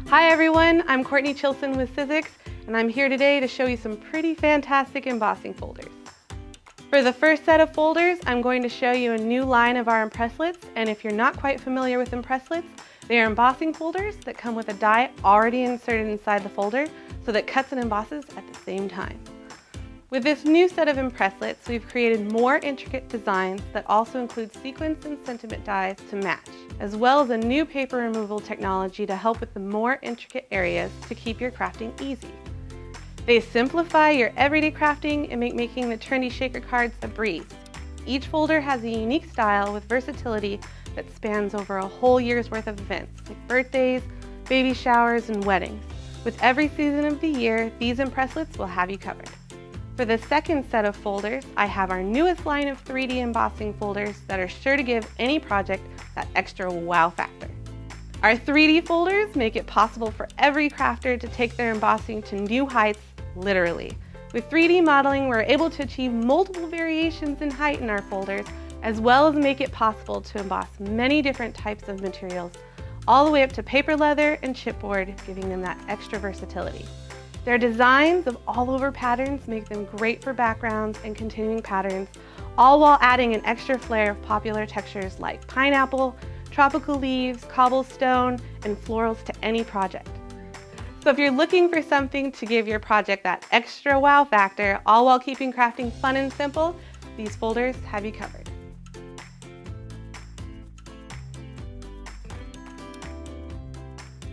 Hi everyone, I'm Courtney Chilson with Sizzix, and I'm here today to show you some pretty fantastic embossing folders. For the first set of folders, I'm going to show you a new line of our Impresslits, and if you're not quite familiar with Impresslits, they are embossing folders that come with a die already inserted inside the folder so that cuts and embosses at the same time. With this new set of Impresslits, we've created more intricate designs that also include sequins and sentiment dies to match, as well as a new paper removal technology to help with the more intricate areas to keep your crafting easy. They simplify your everyday crafting and make making the trendy shaker cards a breeze. Each folder has a unique style with versatility that spans over a whole year's worth of events, like birthdays, baby showers, and weddings. With every season of the year, these Impresslits will have you covered. For the second set of folders, I have our newest line of 3D embossing folders that are sure to give any project that extra wow factor. Our 3D folders make it possible for every crafter to take their embossing to new heights, literally. With 3D modeling, we're able to achieve multiple variations in height in our folders, as well as make it possible to emboss many different types of materials, all the way up to paper leather and chipboard, giving them that extra versatility. Their designs of all-over patterns make them great for backgrounds and continuing patterns, all while adding an extra flair of popular textures like pineapple, tropical leaves, cobblestone, and florals to any project. So if you're looking for something to give your project that extra wow factor, all while keeping crafting fun and simple, these folders have you covered.